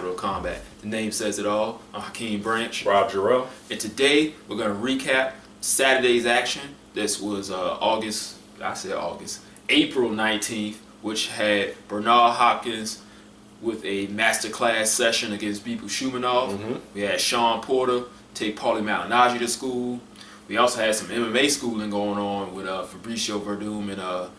capital of combat. The name says it all. I'm Hakeem Branch. Rob Jarrell. And today we're going to recap Saturday's action. This was April 19th, which had Bernard Hopkins with a masterclass session against Beibut Shumenov. We had Shawn Porter take Malignaggi to school. We also had some MMA schooling going on with Fabricio Verdum and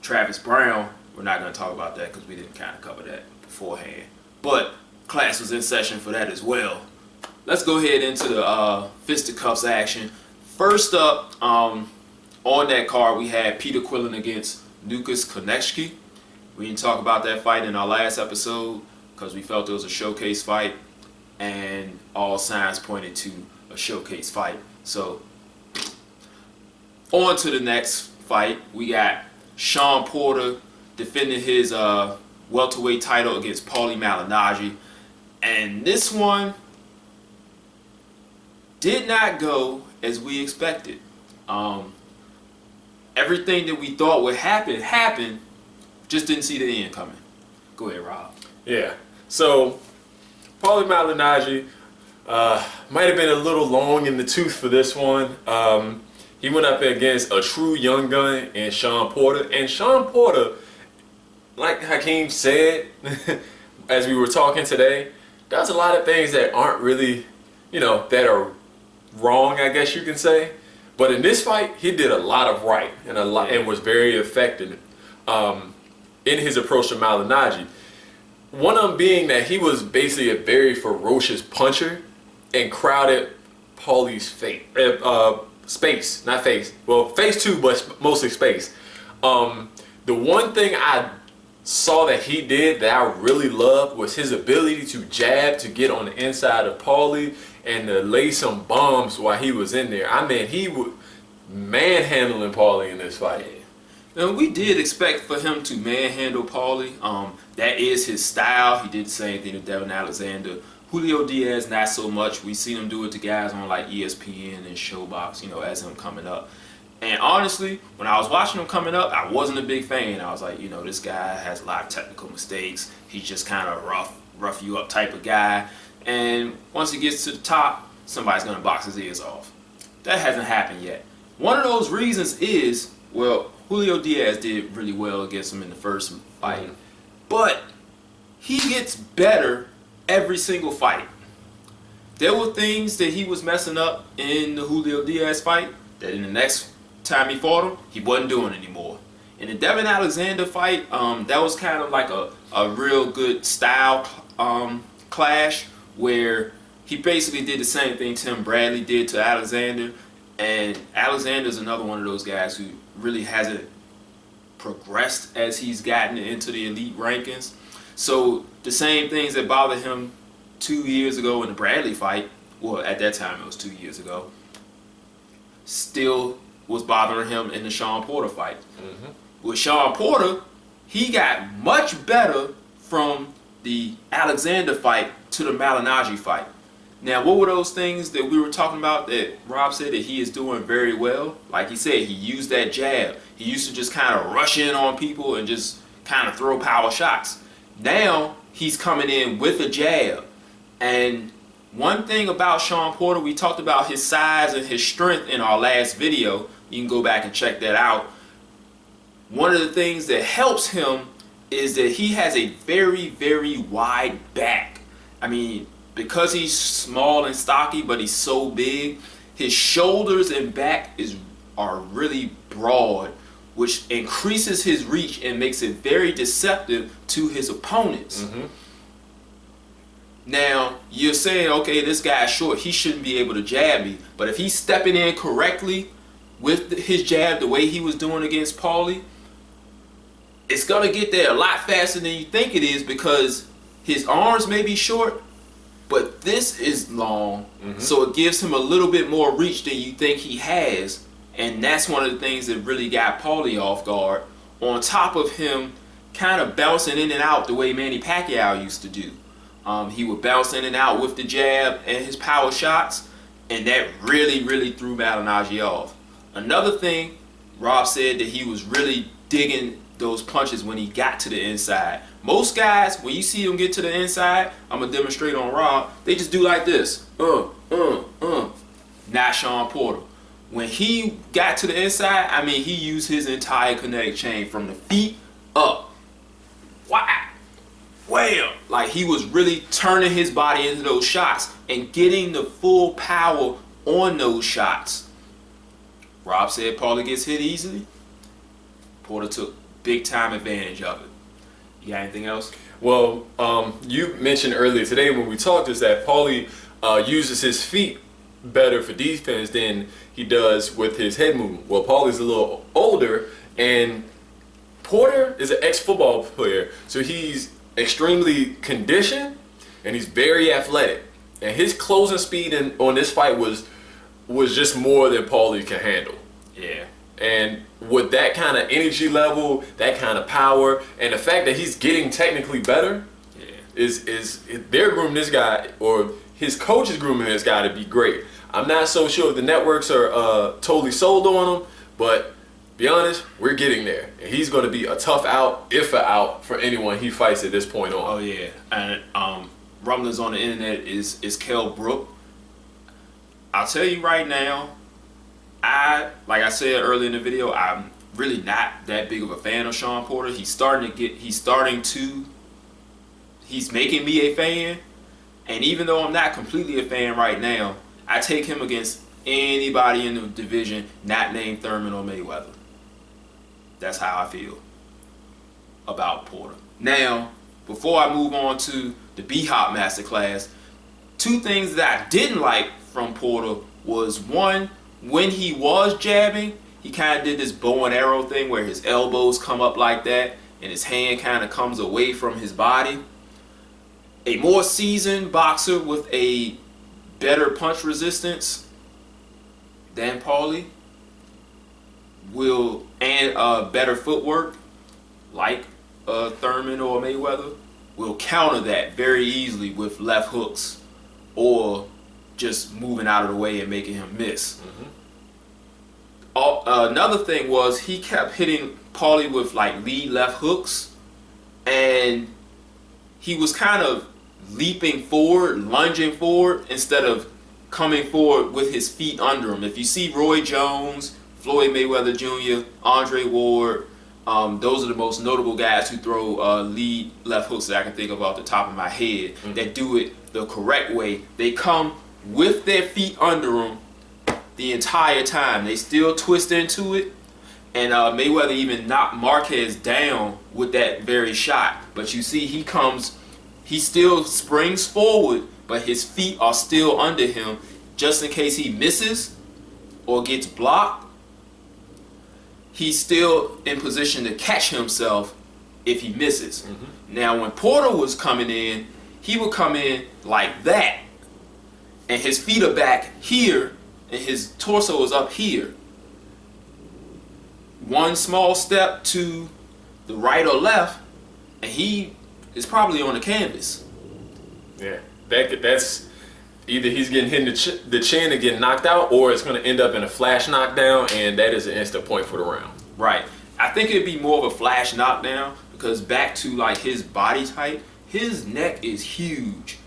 Travis Brown. We're not going to talk about that because we didn't kind of cover that beforehand. But class was in session for that as well. Let's go ahead into the fisticuffs action. First up, on that card, we had Peter Quillen against Lucas Konechny. We didn't talk about that fight in our last episode because we felt it was a showcase fight, and all signs pointed to a showcase fight. So, on to the next fight. We got Shawn Porter defending his welterweight title against Malignaggi, and this one did not go as we expected. Everything that we thought would happen happened. Just didn't see the end coming. Go ahead, Rob. Yeah. So, Malignaggi might have been a little long in the tooth for this one. He went up against a true young gun in Shawn Porter. And Shawn Porter, like Hakeem said, as we were talking today, does a lot of things that aren't really, that are wrong, I guess you can say. But in this fight, he did a lot of right and was very effective in his approach to Malignaggi. One of them being that he was basically a very ferocious puncher and crowded Paulie's space, not face. Well, face too, but mostly space. The one thing I saw that he did that I really loved was his ability to jab to get on the inside of Paulie and to lay some bombs while he was in there. I mean, he was manhandling Paulie in this fight. Now, we did expect for him to manhandle Paulie. That is his style. He did the same thing to Devin Alexander. Julio Diaz, not so much. We seen him do it to guys on like ESPN and Showbox, as him coming up. And honestly, when I was watching him coming up, I wasn't a big fan. I was like, this guy has a lot of technical mistakes. He's just kind of rough you up type of guy. And once he gets to the top, somebody's going to box his ears off. That hasn't happened yet. One of those reasons is, well, Julio Diaz did really well against him in the first fight. But he gets better every single fight. There were things that he was messing up in the Julio Diaz fight that in the next time he fought him, he wasn't doing anymore. In the Devin Alexander fight, that was kind of like a real good style clash where he basically did the same thing Tim Bradley did to Alexander. And Alexander's another one of those guys who really hasn't progressed as he's gotten into the elite rankings. So the same things that bothered him 2 years ago in the Bradley fight, well, at that time it was 2 years ago, still was bothering him in the Shawn Porter fight. With Shawn Porter, he got much better from the Alexander fight to the Malignaggi fight. Now, what were those things that we were talking about that Rob said that he is doing very well? Like he said, he used that jab. He used to just kind of rush in on people and just kind of throw power shots. Now, he's coming in with a jab. And one thing about Shawn Porter, we talked about his size and his strength in our last video. You can go back and check that out. One of the things that helps him is that he has a very, very wide back. I mean, because he's small and stocky, but he's so big, his shoulders and back are really broad, which increases his reach and makes it very deceptive to his opponents. Now, you're saying, okay, this guy's short, he shouldn't be able to jab me. But if he's stepping in correctly with his jab the way he was doing against Paulie, it's going to get there a lot faster than you think it is because his arms may be short, but this is long, so it gives him a little bit more reach than you think he has. And that's one of the things that really got Paulie off guard, on top of him kind of bouncing in and out the way Manny Pacquiao used to do. He would bounce in and out with the jab and his power shots, and that really, really threw Malignaggi off. Another thing, Rob said that he was really digging those punches when he got to the inside. Most guys, when you see them get to the inside, I'm gonna demonstrate on Rob. They just do like this. Not Shawn Porter. When he got to the inside, I mean, he used his entire kinetic chain from the feet up. Wow. Wham! Like, he was really turning his body into those shots and getting the full power on those shots. Rob said Paulie gets hit easily. Porter took big time advantage of it. You got anything else? Well, you mentioned earlier today when we talked is that Paulie uses his feet better for defense than he does with his head movement. Well, Paulie's a little older, and Porter is an ex-football player, so he's extremely conditioned and he's very athletic. And his closing speed on this fight was just more than Paulie can handle. Yeah. And with that kind of energy level, that kind of power, and the fact that he's getting technically better, is they're grooming this guy, or his coach is grooming this guy to be great. I'm not so sure if the networks are totally sold on him, but be honest, we're getting there. And he's going to be a tough out, if a out, for anyone he fights at this point on. Oh, yeah. And rumblings on the internet is Kell Brook. I'll tell you right now, like I said earlier in the video, I'm really not that big of a fan of Shawn Porter. He's making me a fan. And even though I'm not completely a fan right now, I take him against anybody in the division not named Thurman or Mayweather. That's how I feel about Porter. Now, before I move on to the B-Hop Masterclass, two things that I didn't like from Porter was, one, when he was jabbing, he kind of did this bow and arrow thing where his elbows come up like that and his hand kind of comes away from his body. A more seasoned boxer with a better punch resistance than Paulie and better footwork like Thurman or Mayweather will counter that very easily with left hooks or just moving out of the way and making him miss. Another thing was he kept hitting Paulie with like lead left hooks, and he was kind of leaping forward, lunging forward instead of coming forward with his feet under him. If you see Roy Jones, Floyd Mayweather Jr., Andre Ward, those are the most notable guys who throw lead left hooks that I can think of off the top of my head that do it the correct way. They come with their feet under them the entire time. They still twist into it, and Mayweather even knocked Marquez down with that very shot. But you see he still springs forward, but his feet are still under him just in case he misses or gets blocked. He's still in position to catch himself if he misses. Now, when Porter was coming in, he would come in like that, and his feet are back here, and his torso is up here. One small step to the right or left, and he is probably on the canvas. Yeah, that's either he's getting hit in the chin and getting knocked out, or it's going to end up in a flash knockdown, and that is an instant point for the round. Right. I think it'd be more of a flash knockdown because back to like his body type, his neck is huge.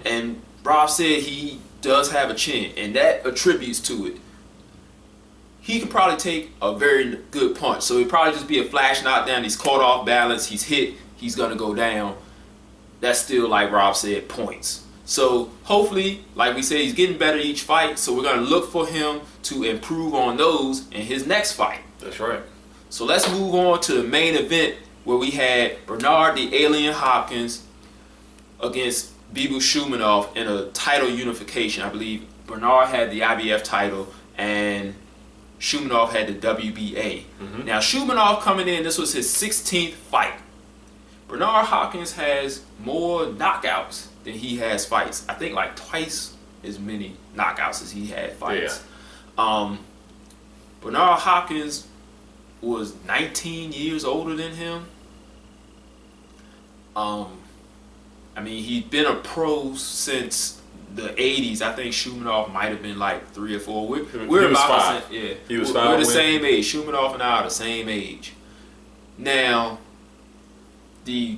And Rob said he does have a chin, and that attributes to it. He could probably take a very good punch, so it'd probably just be a flash knockdown. He's caught off balance, he's hit, he's gonna go down. That's still, like Rob said, points. So hopefully, like we said, he's getting better each fight, so we're gonna look for him to improve on those in his next fight. That's right. So let's move on to the main event where we had Bernard the Alien Hopkins against Beibut Shumenov in a title unification. I believe Bernard had the IBF title and Shumenov had the WBA. Now Shumenov coming in, this was his 16th fight. Bernard Hopkins has more knockouts than he has fights. I think like twice as many knockouts as he had fights. Bernard Hopkins was 19 years older than him. I mean, he'd been a pro since the 80s. I think Shumenov might have been like 3 or 4. We're about the same, He was 5. We're the same age. Shumenov and I are the same age. Now, the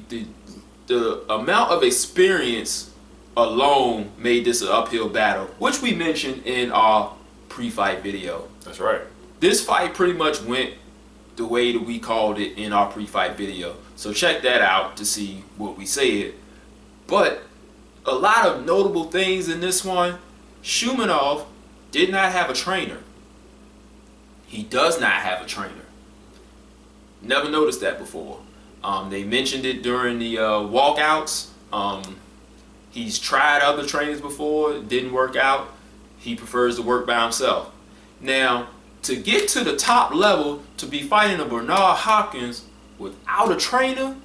amount of experience alone made this an uphill battle, which we mentioned in our pre-fight video. That's right. This fight pretty much went the way that we called it in our pre-fight video. So check that out to see what we said. But a lot of notable things in this one. Shumenov did not have a trainer. He does not have a trainer. Never noticed that before. They mentioned it during the walkouts. He's tried other trainers before. It didn't work out. He prefers to work by himself. Now, to get to the top level, to be fighting a Bernard Hopkins without a trainer,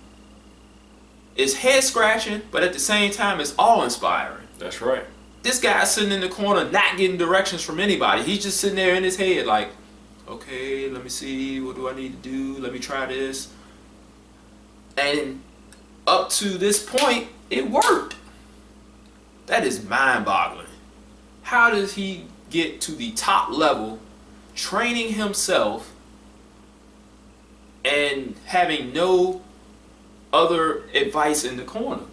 is head scratching, but at the same time, it's awe-inspiring. That's right. This guy's sitting in the corner, not getting directions from anybody. He's just sitting there in his head, like, okay, let me see, what do I need to do? Let me try this. And up to this point, it worked. That is mind-boggling. How does he get to the top level, training himself, and having no other advice in the corner?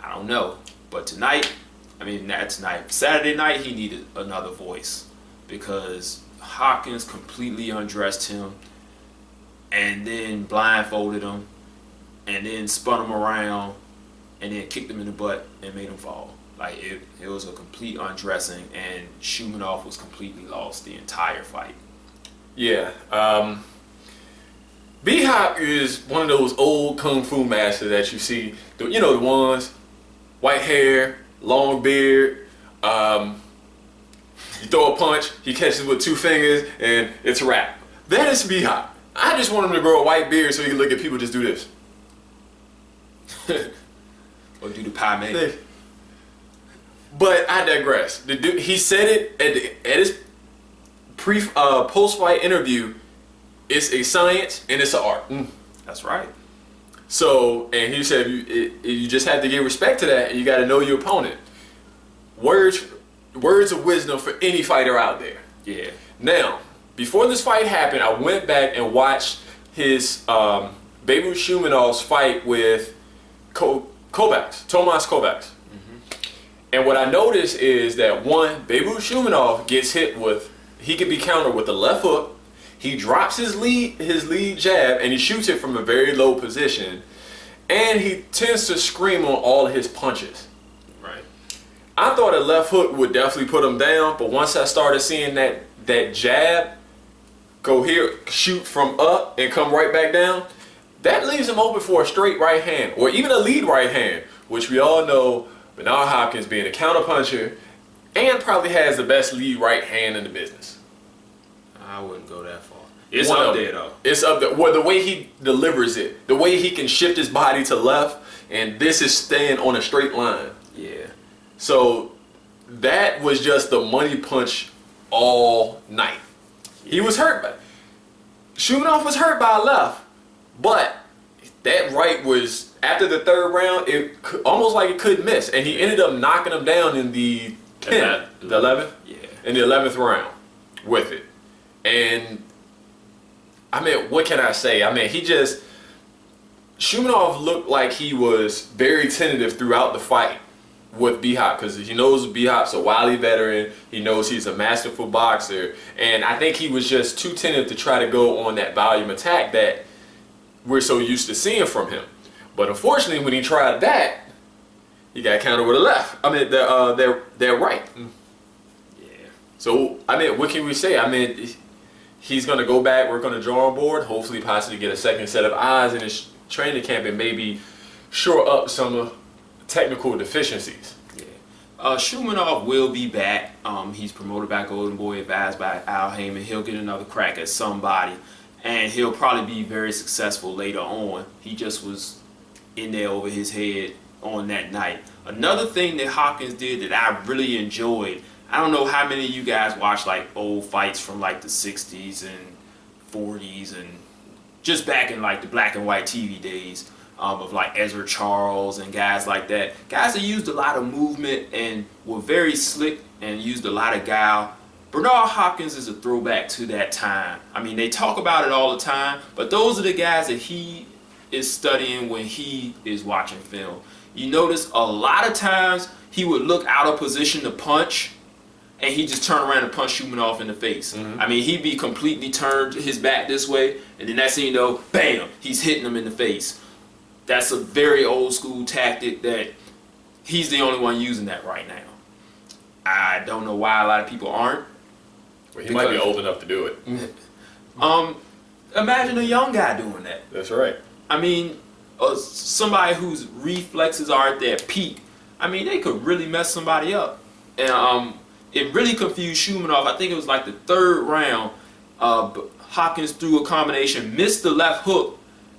I don't know. But tonight, Saturday night, he needed another voice because Hopkins completely undressed him and then blindfolded him and then spun him around and then kicked him in the butt and made him fall. Like, it was a complete undressing, and Shumenov was completely lost the entire fight. Yeah. B-Hop is one of those old kung fu masters that you see. The ones, white hair, long beard. You throw a punch, he catches with 2 fingers, and it's a wrap. That is B-Hop. I just want him to grow a white beard so he can look at people just do this. Or do the pie man. But I digress. The dude, he said it at his post-fight interview. It's a science and it's an art. That's right. So, and he said you just have to give respect to that, and you got to know your opponent. Words of wisdom for any fighter out there. Yeah. Now, before this fight happened, I went back and watched his Beibut Shumenov's fight with Tomas Kovacs. And what I noticed is that one, Beibut Shumenov gets hit with, he can be countered with the left hook. He drops his lead jab and he shoots it from a very low position. And he tends to scream on all of his punches. Right. I thought a left hook would definitely put him down, but once I started seeing that jab go here, shoot from up and come right back down, that leaves him open for a straight right hand or even a lead right hand, which we all know Bernard Hopkins being a counterpuncher and probably has the best lead right hand in the business. I wouldn't go that far. It's up there though. It's up there. Well, the way he delivers it, the way he can shift his body to left, and this is staying on a straight line. Yeah. So that was just the money punch all night. He was hurt by Shumenov was hurt by a left, but that right was, after the 3rd round, it almost like it couldn't miss, and he ended up knocking him down in the 10th, the 11th, yeah, in the 11th round with it. And I mean, what can I say? I mean, Shumenov looked like he was very tentative throughout the fight with B-Hop because he knows B-Hop's a wily veteran. He knows he's a masterful boxer. And I think he was just too tentative to try to go on that volume attack that we're so used to seeing from him. But unfortunately, when he tried that, he got countered with a left. I mean, they're right. Yeah. So, I mean, what can we say? I mean, he's going to go back, work on the drawing board, hopefully possibly get a second set of eyes in his training camp and maybe shore up some technical deficiencies. Yeah. Shumenov will be back. He's promoted by Golden Boy, advised by Al Heyman. He'll get another crack at somebody, and he'll probably be very successful later on. He just was in there over his head on that night. Another thing that Hopkins did that I really enjoyed, I don't know how many of you guys watch like old fights from like the 60s and 40s and just back in like the black and white TV days of like Ezra Charles and guys like that. Guys that used a lot of movement and were very slick and used a lot of guile. Bernard Hopkins is a throwback to that time. I mean, they talk about it all the time, but those are the guys that he is studying when he is watching film. You notice a lot of times he would look out of position to punch, and he just turn around and punch Shumenov in the face. I mean, he'd be completely turned his back this way, and then next thing you know, bam, he's hitting him in the face. That's a very old school tactic that he's the only one using that right now. I don't know why a lot of people aren't. Well, he might be old enough to do it. Imagine a young guy doing that. That's right. I mean, somebody whose reflexes are at their peak. I mean, they could really mess somebody up. And it really confused Shumenov. I think it was like the third round. Hopkins threw a combination, missed the left hook,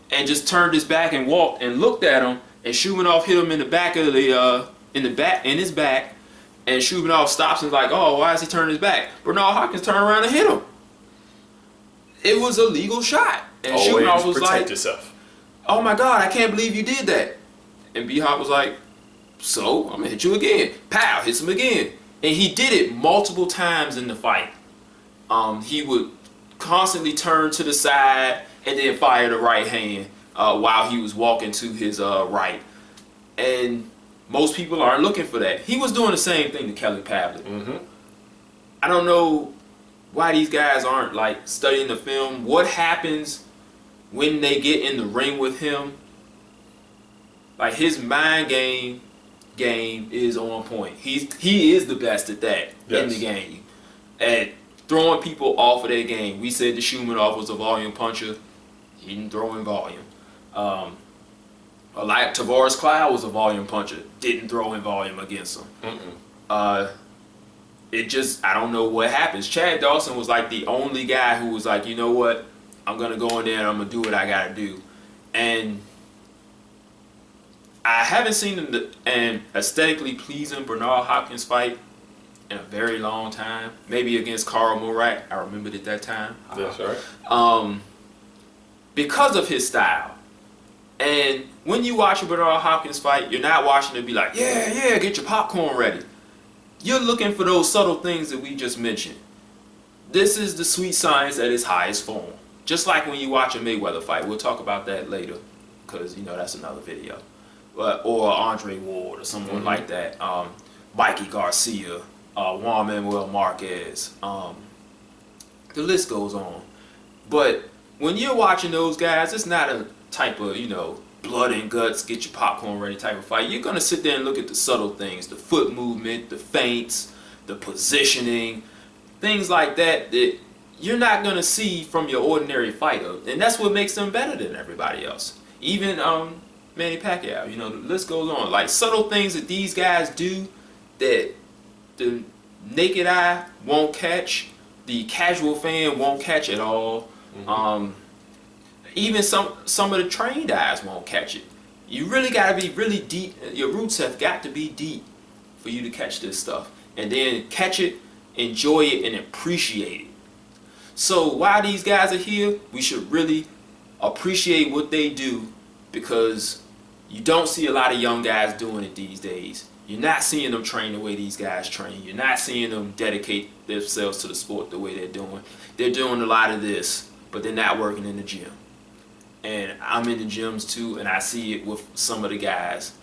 and just turned his back and walked and looked at him. And Shumenov hit him in the back of in his back. And Shumenov stops and is like, oh, why is he turning his back? Bernard Hopkins turned around and hit him. It was a legal shot. And Shumenov was protect like, yourself. oh my God, I can't believe you did that. And B-Hop was like, so, I'm going to hit you again. Pow, hits him again. And he did it multiple times in the fight. He would constantly turn to the side and then fire the right hand while he was walking to his right. And most people aren't looking for that. He was doing the same thing to Kelly Pavlik. I don't know why these guys aren't like studying the film. What happens when they get in the ring with him? Like, his mind game is on point. He is the best at that in the game. At throwing people off of their game. We said the Shumenov was a volume puncher. He didn't throw in volume. Like Tavares Cloud was a volume puncher. Didn't throw in volume against him. It just, I don't know what happens. Chad Dawson was like the only guy who was like, you know what? I'm going to go in there and I'm going to do what I got to do. And I haven't seen an aesthetically pleasing Bernard Hopkins fight in a very long time. Maybe against Carl Murak. I remembered it that time. That's right. Because of his style. And when you watch a Bernard Hopkins fight, you're not watching it be like, yeah, get your popcorn ready. You're looking for those subtle things that we just mentioned. This is the sweet science at its highest form. Just like when you watch a Mayweather fight. We'll talk about that later, because, you know, that's another video. Or Andre Ward or someone like that. Mikey Garcia, Juan Manuel Marquez. The list goes on. But when you're watching those guys, it's not a type of, you know, blood and guts, get your popcorn ready type of fight. You're going to sit there and look at the subtle things, the foot movement, the feints, the positioning, things like that that you're not going to see from your ordinary fighter. And that's what makes them better than everybody else. Even Manny Pacquiao, you know, the list goes on. Like, subtle things that these guys do that the naked eye won't catch, the casual fan won't catch at all. Even some of the trained eyes won't catch it. You really got to be really deep. Your roots have got to be deep for you to catch this stuff. And then catch it, enjoy it, and appreciate it. So while these guys are here, we should really appreciate what they do, because you don't see a lot of young guys doing it these days. You're not seeing them train the way these guys train. You're not seeing them dedicate themselves to the sport the way they're doing. They're doing a lot of this, but they're not working in the gym. And I'm in the gyms too, and I see it with some of the guys.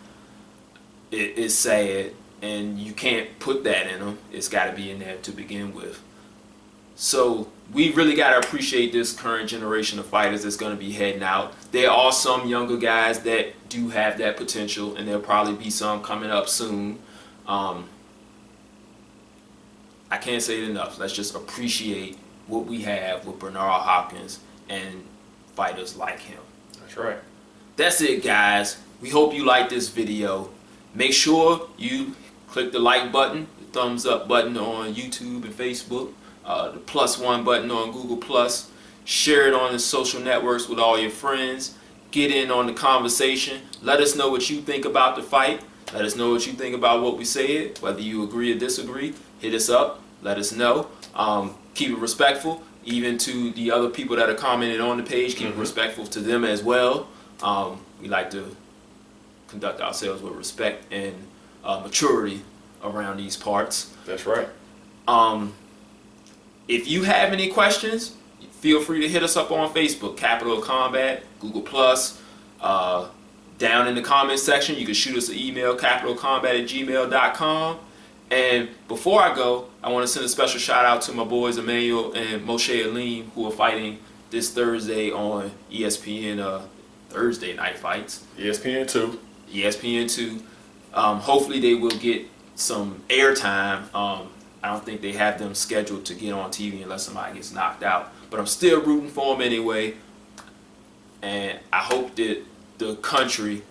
It's sad, and you can't put that in them. It's got to be in there to begin with. So we really got to appreciate this current generation of fighters that's going to be heading out. There are some younger guys that do have that potential, and there'll probably be some coming up soon. I can't say it enough. Let's just appreciate what we have with Bernard Hopkins and fighters like him. That's right. That's it, guys. We hope you like this video. Make sure you click the like button, the thumbs up button on YouTube and Facebook, the +1 button on Google+. Share it on the social networks with all your friends. Get in on the conversation. Let us know what you think about the fight. Let us know what you think about what we said. Whether you agree or disagree, hit us up. Let us know. Keep it respectful. Even to the other people that are commenting on the page, keep it respectful to them as well. We like to conduct ourselves with respect and maturity around these parts. That's right. If you have any questions, feel free to hit us up on Facebook, Capital Combat, Google+, Down in the comment section, you can shoot us an email, capitalcombat@gmail.com. And before I go, I want to send a special shout out to my boys Emmanuel and Moshe Aleem, who are fighting this Thursday on ESPN Thursday Night Fights. ESPN2. ESPN2. Hopefully they will get some airtime. I don't think they have them scheduled to get on TV unless somebody gets knocked out. But I'm still rooting for them anyway. And I hope that the country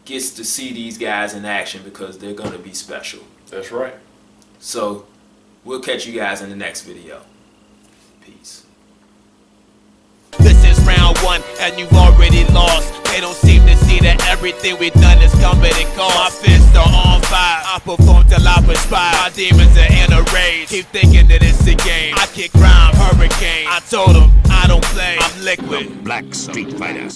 gets to see these guys in action because they're going to be special. That's right. So we'll catch you guys in the next video. Peace. This is round one and you've already lost. They don't seem to see that everything we've done is coming and cost. My fists are on fire, I perform till I perspire. My demons are in a rage, keep thinking that it's a game. I kick rhyme, hurricane, I told them I don't play, I'm liquid. Black Street Fighter.